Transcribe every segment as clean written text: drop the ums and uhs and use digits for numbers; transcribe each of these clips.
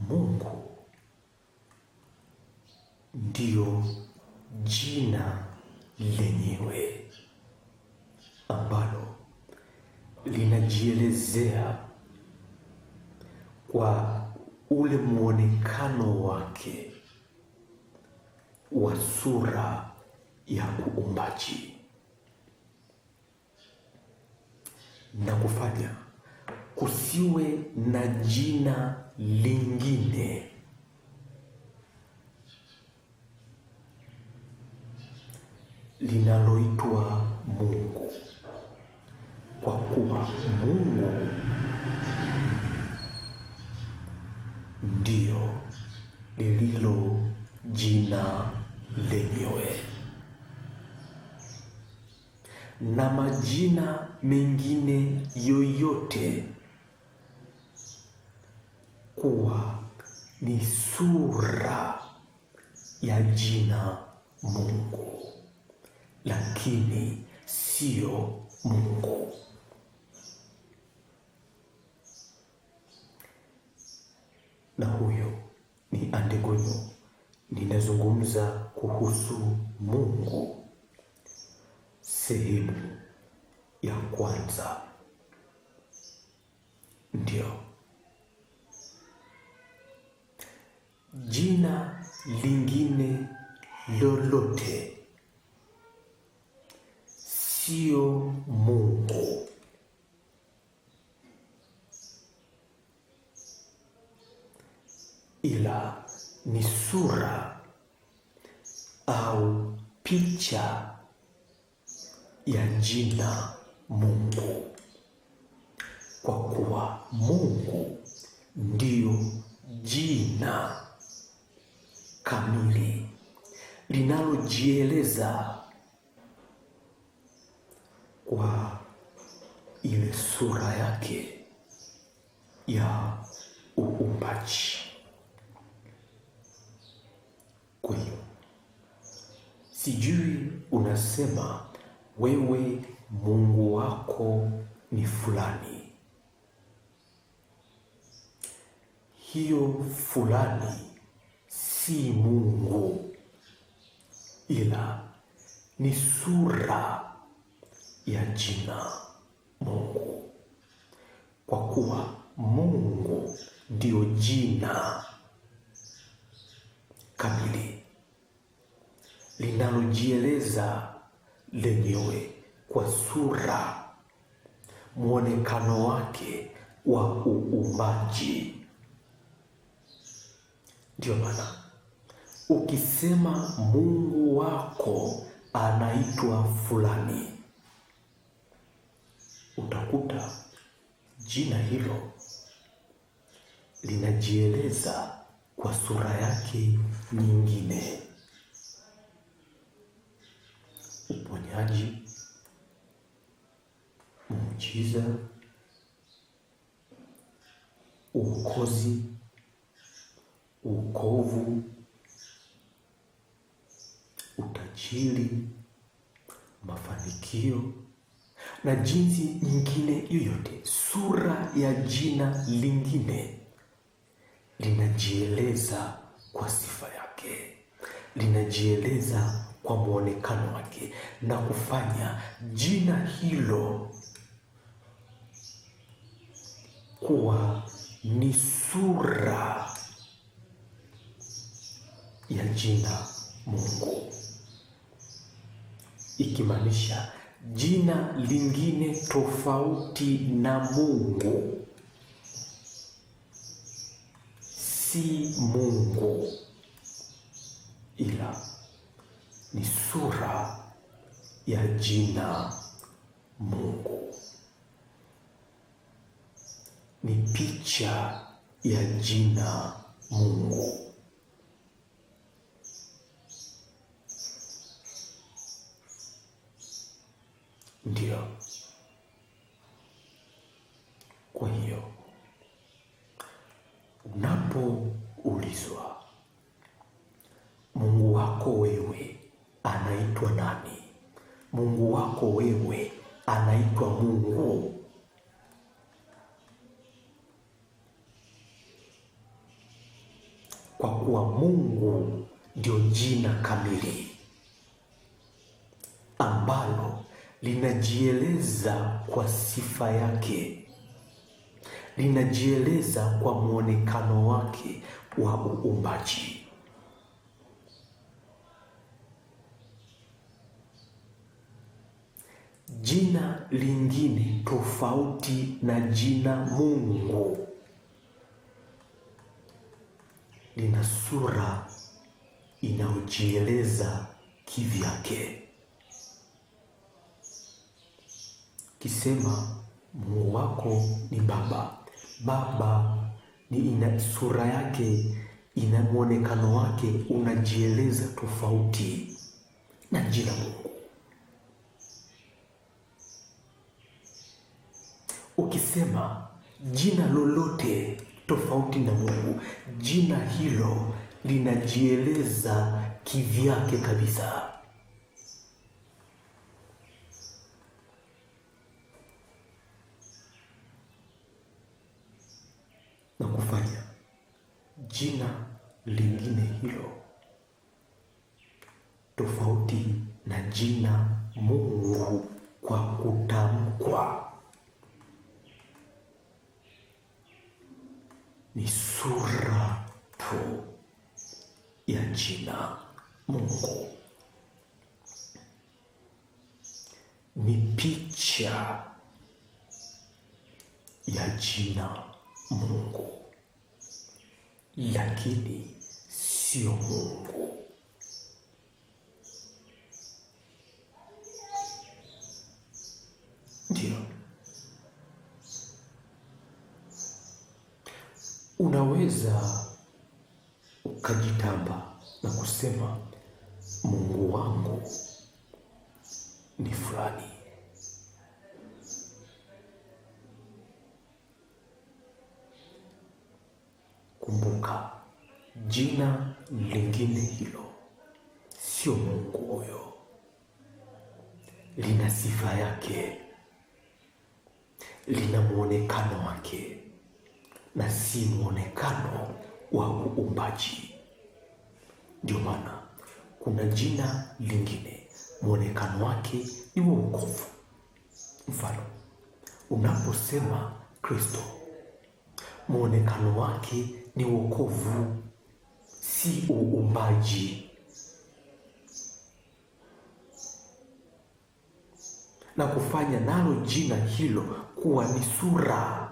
Mungu ndio jina lenyewe ambalo linajielezea kwa ule muonekano wake wa sura ya uumbaji na kufanya kusiwe na jina lingine linaloitwa Mungu, kwa kuwa Mungu ndio lililo jina lenyewe, na majina mengine yoyote kuwa ni sura ya jina Mungu, lakini sio Mungu. Na huyo ni Andegonyo. Ninazungumza kuhusu Mungu sehemu ya kwanza. Ndio jina lingine lolote sio Mungu, ila ni sura au picha ya jina Mungu, kwa kuwa Mungu ndio jina kamili linalojieleza kwa ile sura yake ya uumbaji. Kwa hiyo sijui unasema wewe Mungu wako ni fulani. Hiyo fulani si Mungu, ila ni sura ya jina Mungu, kwa kuwa Mungu ndio jina kamili linalojieleza lenyewe kwa sura, muonekano wake wa uumbaji. Ndio maana ukisema Mungu wako anaitwa fulani, utakuta jina hilo linajieleza kwa sura yake nyingine: uponyaji, muujiza, uokozi, uokovu, utajiri, mafanikio na jinsi nyingine yoyote. Sura ya jina lingine linajieleza kwa sifa yake, linajieleza kwa muonekano wake, na kufanya jina hilo kuwa ni sura ya jina Mungu, ikimaanisha jina lingine tofauti na Mungu si Mungu, ila ni sura ya jina Mungu, ni picha ya jina Mungu. Ndio. Kwa hiyo unapoulizwa Mungu wako wewe anaitwa nani, Mungu wako wewe anaitwa Mungu, kwa kuwa Mungu ndio jina kamili ambalo linajieleza kwa sifa yake, linajieleza kwa muonekano wake wa uumbaji. Jina lingine tofauti na jina Mungu lina sura inayojieleza kivyake. Kisema Mungu wako ni Baba, Baba ni ina sura yake, ina muonekano wake unajieleza tofauti na jina Mungu. Ukisema jina lolote tofauti na Mungu, jina hilo linajieleza kivyake kabisa. Na kufanya jina lingine hilo tofauti na jina Mungu kwa kutamkwa ni sura tu ya jina Mungu, ni picha ya jina Mungu, lakini sio Mungu. Ndio unaweza ukajitamba na kusema Mungu wangu ni fulani. Kumbuka, jina lingine hilo sio Mungu huyo, lina sifa yake, lina muonekano wake na si muonekano wa uumbaji. Ndio maana kuna jina lingine muonekano wake ni wokovu. Mfano, unaposema Kristo, muonekano wake ni wokovu, si uumbaji. Na kufanya nalo jina hilo kuwa ni sura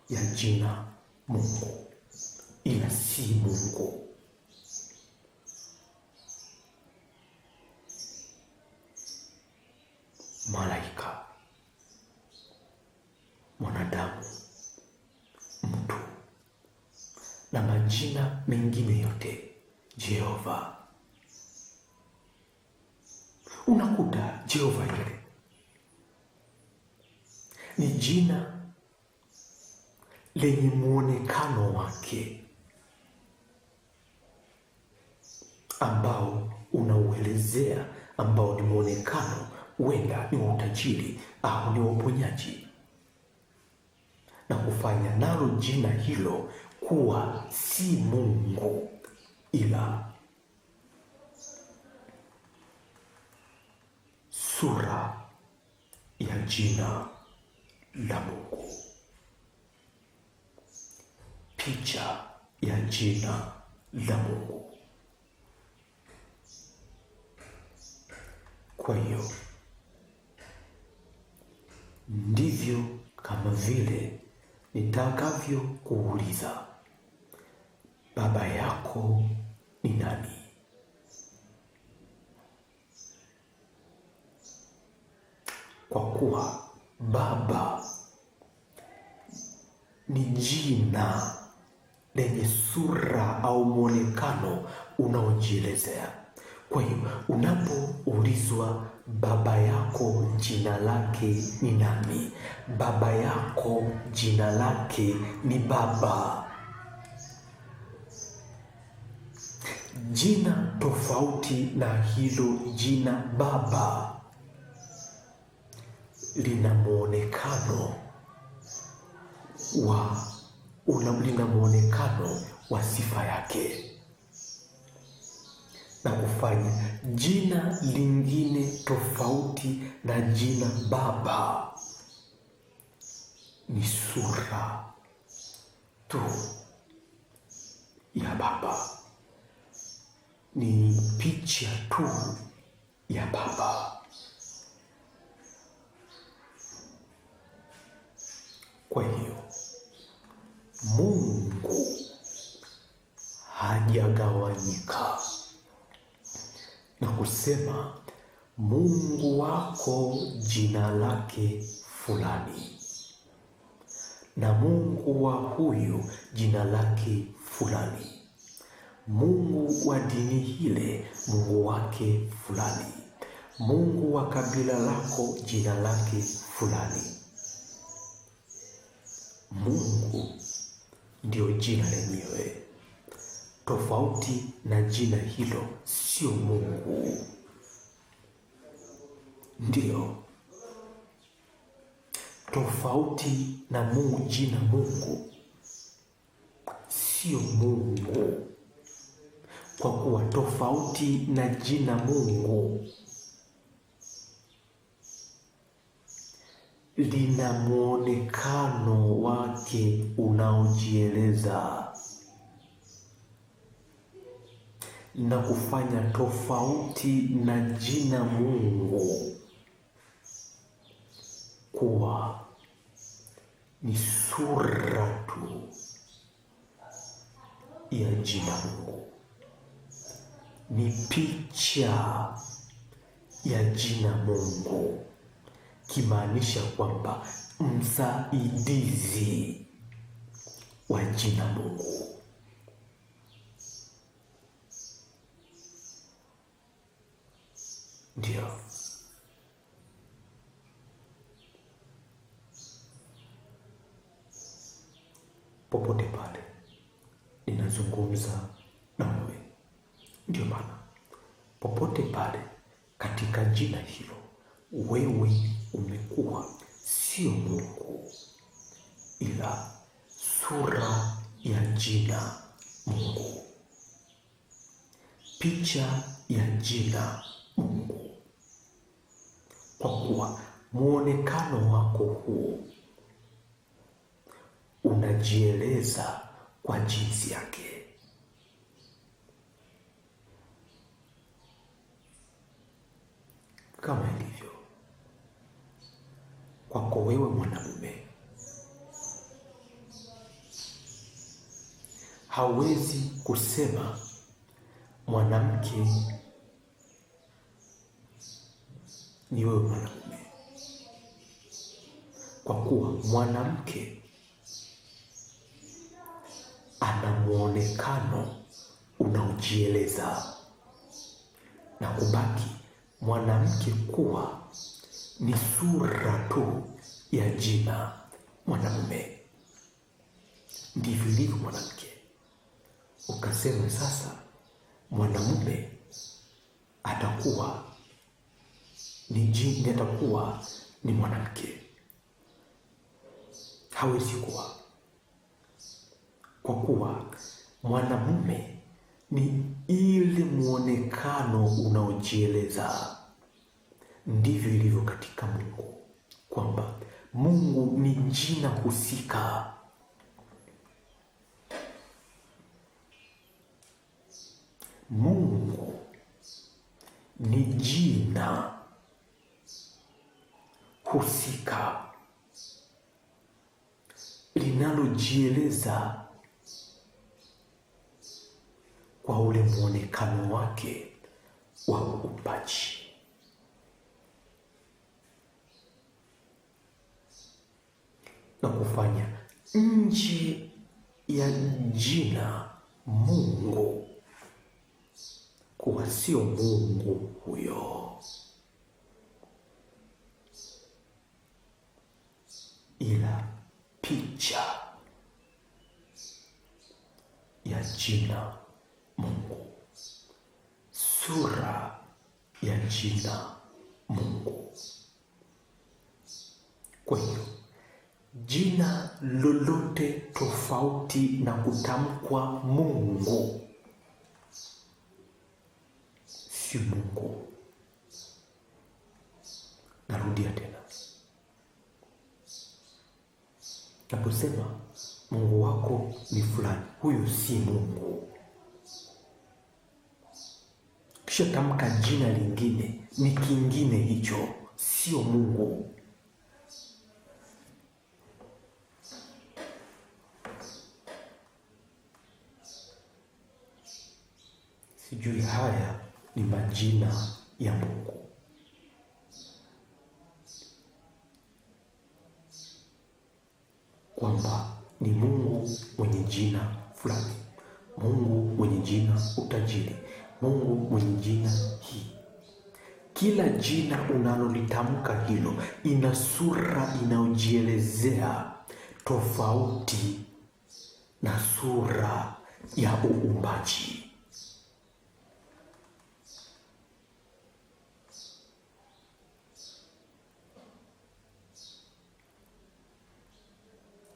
ya jina Mungu, ila si Mungu. Malaika, mwanadamu, mtu na majina mengine yote, Jehova. Unakuta Jehova ile ni jina lenye muonekano wake ambao unauelezea, ambao ni muonekano wenda ni wa utajiri au ni wa uponyaji, na kufanya nalo jina hilo kuwa si Mungu ila sura ya jina la Mungu, picha ya jina la Mungu. Kwa hiyo ndivyo kama vile nitakavyo kuuliza, baba yako ni nani? Kwa kuwa baba ni jina lenye sura au muonekano unaojielezea. Kwa hiyo unapoulizwa baba yako jina lake ni nani, baba yako jina lake ni Baba. Jina tofauti na hilo jina Baba lina muonekano wa lina muonekano wa sifa yake, na kufanya jina lingine tofauti na jina Baba ni sura tu ya Baba, ni picha tu ya Baba. Kwa hiyo Mungu hajagawanyika na kusema Mungu wako jina lake fulani na Mungu wa huyu jina lake fulani, Mungu wa dini hile Mungu wake fulani, Mungu wa kabila lako jina lake fulani. Mungu ndio jina lenyewe. Tofauti na jina hilo sio Mungu. Ndio tofauti na Mungu, jina Mungu sio Mungu, kwa kuwa tofauti na jina Mungu lina muonekano wake unaojieleza na kufanya tofauti na jina Mungu kuwa ni sura tu ya jina Mungu, ni picha ya jina Mungu, kimaanisha kwamba msaidizi wa jina Mungu. Ndio popote pale ninazungumza na wewe, ndio maana popote pale katika jina hilo wewe umekuwa sio Mungu, ila sura ya jina Mungu, picha ya jina Mungu, kwa kuwa muonekano wako huu unajieleza kwa jinsi yake. Kama ilivyo kwako wewe mwanamume, hawezi kusema mwanamke ni wewe mwanamume, kwa kuwa mwanamke ana muonekano unaojieleza na kubaki mwanamke kuwa ni sura tu ya jina mwanamume. Ndivyo ilivyo mwanamke. Ukasema sasa mwanamume atakuwa ni jini, atakuwa ni mwanamke, hawezi kuwa, kwa kuwa mwanamume ni ile muonekano unaojieleza. Ndivyo ilivyo katika Mungu, kwamba Mungu ni jina husika. Mungu ni jina husika linalojieleza kwa ule muonekano wake wa uumbaji. Na kufanya nje ya jina Mungu kuwa sio Mungu huyo, ila picha ya jina Mungu, sura ya jina Mungu. Kwa hiyo jina lolote tofauti na kutamkwa Mungu si Mungu. Narudia tena, naposema Mungu wako ni fulani, huyu si Mungu. Kisha tamka jina lingine, ni kingine, hicho sio Mungu. Sijui haya ni majina ya Mungu. Kwamba ni Mungu mwenye jina fulani, Mungu mwenye jina utajiri, Mungu mwenye jina hii. Kila jina unalolitamka hilo ina sura inayojielezea tofauti na sura ya uumbaji.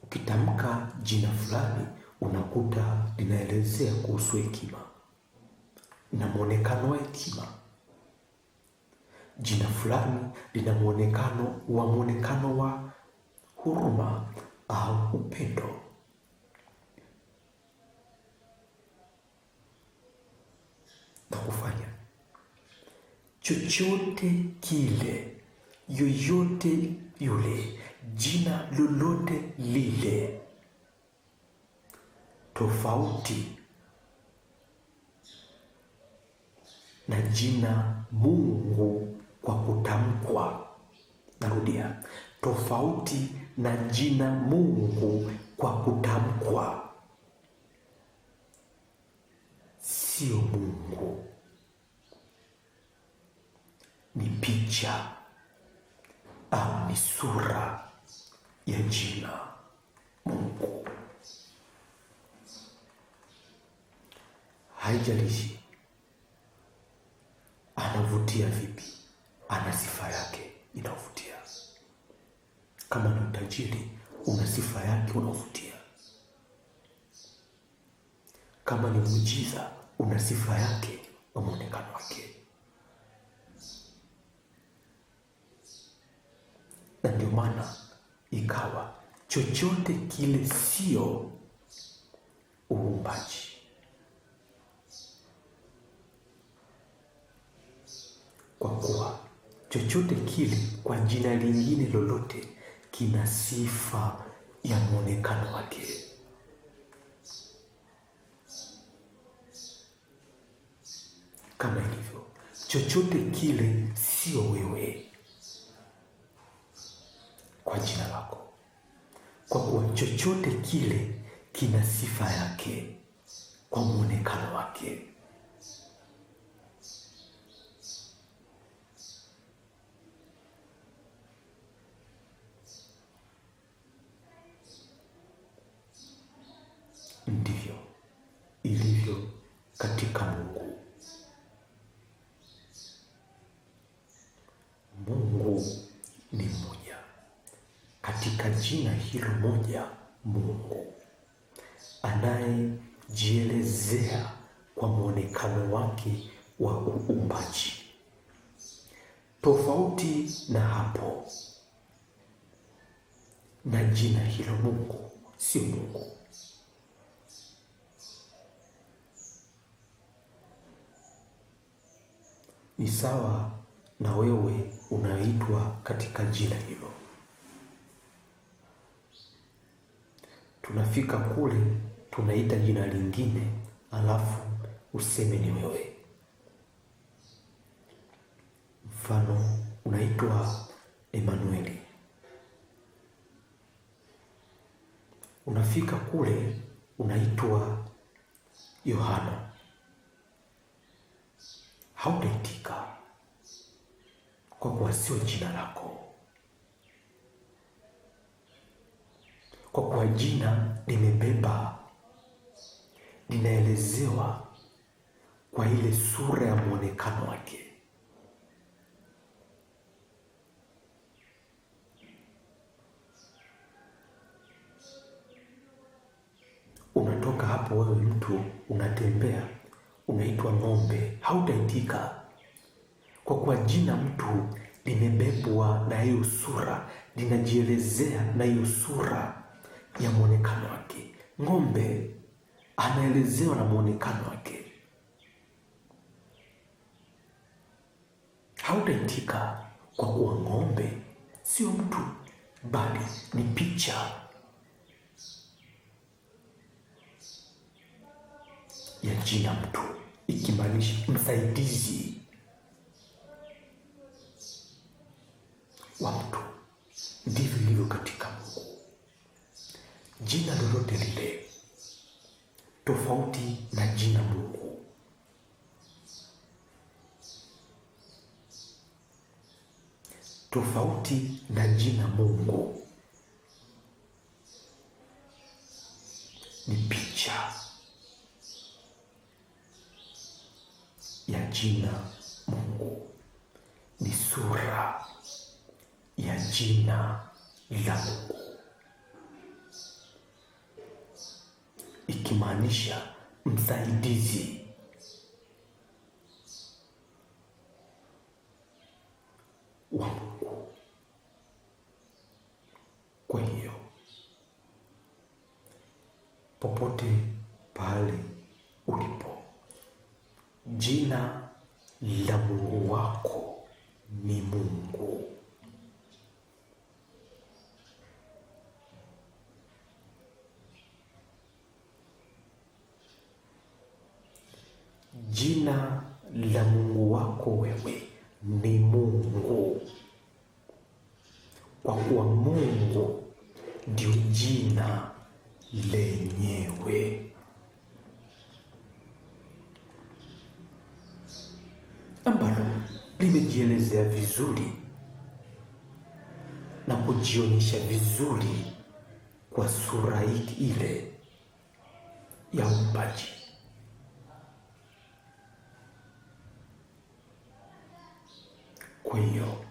Ukitamka jina fulani unakuta linaelezea kuhusu hekima na mwonekano wa hekima. Jina fulani lina mwonekano wa huruma au upendo. Na kufanya chochote kile, yoyote yule, jina lolote lile tofauti na jina Mungu kwa kutamkwa. Narudia, tofauti na jina Mungu kwa kutamkwa sio Mungu, ni picha au ni sura ya jina Mungu. Haijalishi anavutia vipi, ana sifa yake inavutia. Kama ni utajiri, una sifa yake unavutia. Kama ni muujiza, una sifa yake na muonekano wake. Na ndio maana ikawa chochote kile sio uumbaji. Kwa kuwa chochote kile kwa jina lingine lolote kina sifa ya muonekano wake. Kama ilivyo, chochote kile sio wewe kwa jina lako, kwa kuwa chochote kile kina sifa yake kwa muonekano wake. Ndivyo ilivyo katika Mungu. Mungu ni mmoja. Katika jina hilo moja Mungu, anayejielezea kwa muonekano wake wa uumbaji. Tofauti na hapo, na jina hilo Mungu sio Mungu. Ni sawa na wewe unaitwa katika jina hilo. Tunafika kule tunaita jina lingine, alafu useme ni wewe. Mfano, unaitwa Emanueli. Unafika kule unaitwa Yohana, hautaitika kwa kuwa sio jina lako. Kwa kuwa jina limebeba, linaelezewa kwa ile sura ya muonekano wake. hapo wewe mtu unatembea unaitwa ng'ombe, hautaitika, kwa kuwa jina mtu limebebwa na hiyo sura, linajielezea na hiyo sura ya mwonekano wake. Ng'ombe anaelezewa na mwonekano wake, hautaitika kwa kuwa ng'ombe sio mtu, bali ni picha ya jina mtu, ikimaanisha msaidizi wa mtu. Ndivyo ilivyo katika Mungu. Jina lolote lile tofauti na jina Mungu, tofauti na jina Mungu, ni picha ya jina Mungu, ni sura ya jina la Mungu, ikimaanisha msaidizi wa Mungu. Kwa hiyo popote pale ulipo, jina la Mungu wako ni Mungu. Jina la Mungu wako wewe ni Mungu, kwa kuwa Mungu ndio jina lenyewe ambalo limejielezea vizuri na kujionyesha vizuri kwa sura ile ya uumbaji. Kwa hiyo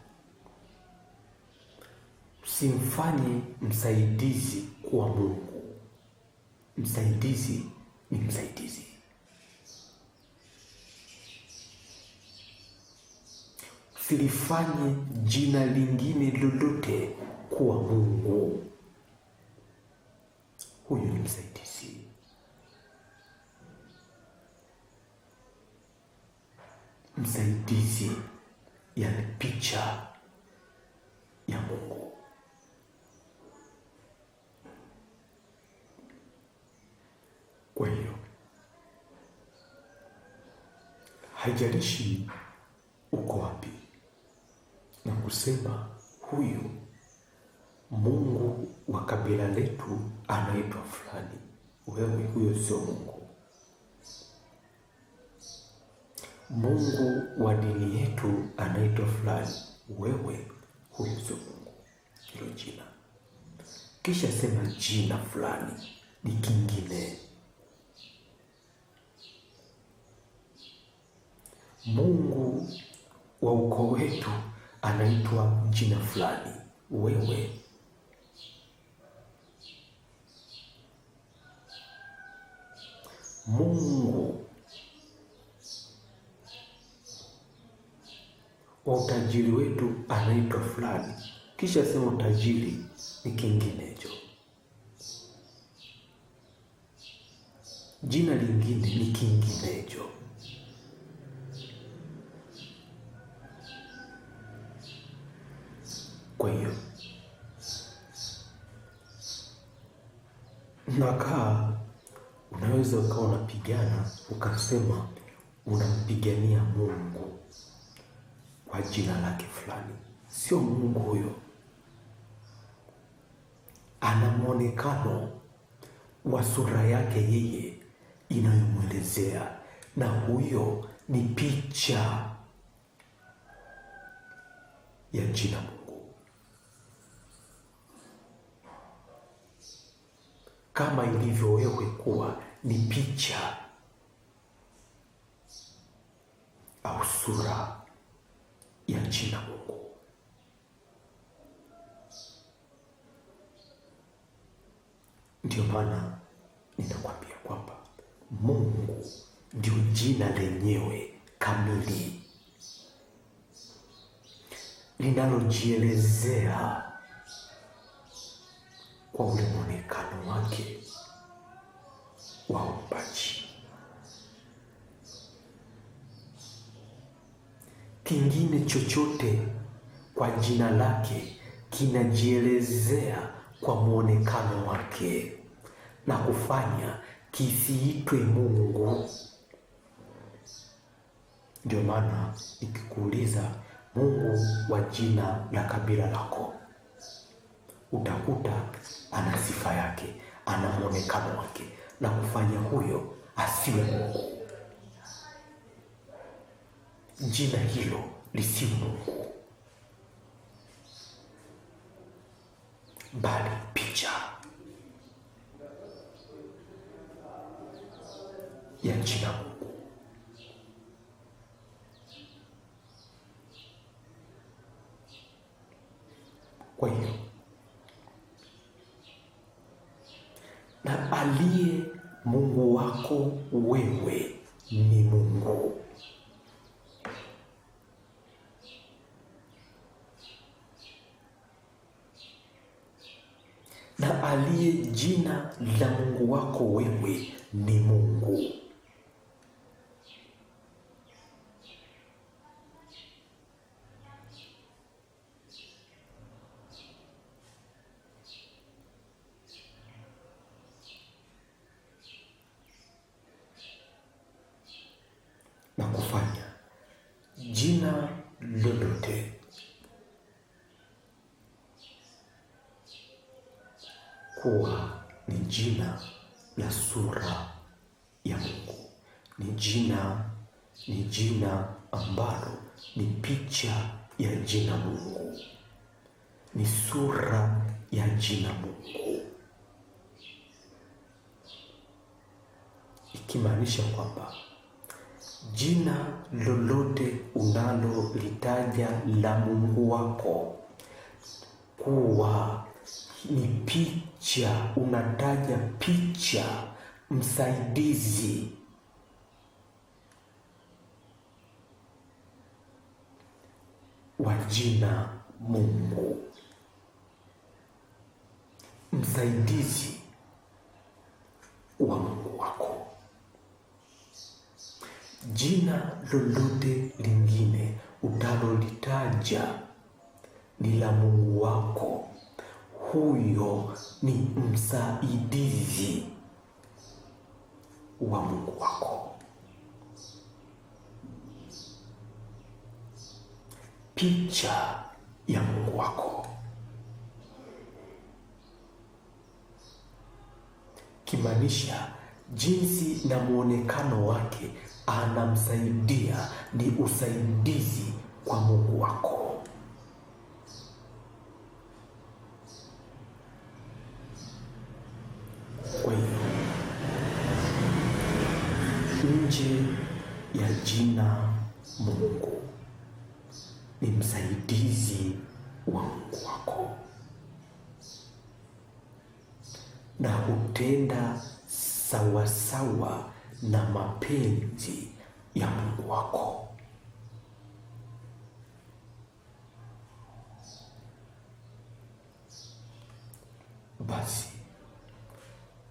simfanye msaidizi kuwa Mungu. Msaidizi ni msaidizi. Usilifanye jina lingine lolote kuwa Mungu. Huyu ni msaidizi. Msaidizi yani picha ya Mungu. Kwa hiyo haijalishi uko wapi na kusema huyu Mungu wa kabila letu anaitwa fulani, wewe huyo sio Mungu. Mungu wa dini yetu anaitwa fulani, wewe huyo sio Mungu. Hilo jina, kisha sema jina fulani ni kingine. Mungu wa ukoo wetu anaitwa jina fulani, wewe Mungu wa utajiri wetu anaitwa fulani, kisha sema utajiri ni kinginecho. Jina lingine ni kinginecho. Kwa hiyo nakaa, unaweza ukawa unapigana ukasema unampigania Mungu kwa jina lake fulani. Sio Mungu huyo, ana mwonekano wa sura yake yeye inayomwelezea, na huyo ni picha ya jina Mungu. Kama ilivyo wewe kuwa ni picha au sura ya jina Mungu. Ndio maana ninakwambia kwamba Mungu ndio jina lenyewe kamili linalojielezea kwa ule mwonekano wake wa uumbaji. Kingine chochote kwa jina lake kinajielezea kwa mwonekano wake na kufanya kisiitwe Mungu. Ndio maana nikikuuliza Mungu wa jina la kabila lako, utakuta ana sifa yake, ana mwonekano wake, na kufanya huyo asiwe Mungu. Jina hilo lisiwe Mungu, bali picha ya jina Mungu. Kwa hiyo, na aliye Mungu wako wewe ni Mungu. Na aliye jina la Mungu wako wewe ni Mungu. Na kufanya jina lolote kuwa ni jina la sura ya Mungu, ni jina ambalo ni picha ya jina Mungu, ni sura ya jina Mungu, ikimaanisha kwamba jina lolote unalolitaja la Mungu wako kuwa ni picha, unataja picha msaidizi wa jina Mungu, msaidizi wa Mungu wako. Jina lolote lingine utalolitaja ni la Mungu wako, huyo ni msaidizi wa Mungu wako, picha ya Mungu wako, kimaanisha jinsi na muonekano wake anamsaidia, ni usaidizi kwa Mungu wako. Kwa hiyo nje ya jina Mungu ni msaidizi wa Mungu wako, na hutenda sawasawa na mapenzi ya Mungu wako. Basi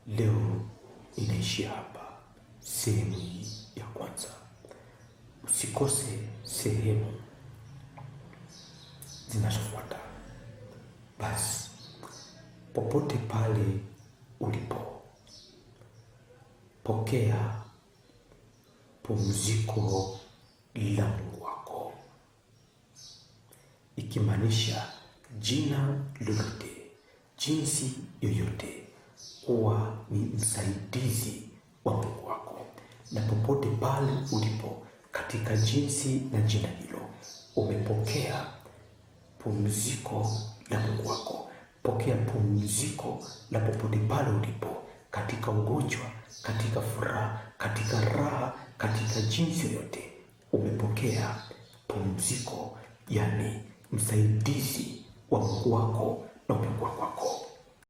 leo inaishia hapa sehemu hii ya kwanza. Usikose sehemu zinazofuata. Basi popote pale ulipo, pokea pumziko la Mungu wako, ikimaanisha jina lolote, jinsi yoyote, kuwa ni msaidizi wa Mungu wako. Na popote pale ulipo katika jinsi na jina hilo, umepokea pumziko la Mungu wako. Pokea pumziko la popote pale ulipo, katika ugonjwa, katika furaha, katika raha, katika jinsi yoyote, umepokea pumziko, yani msaidizi wa Mungu wako na Mungu wako.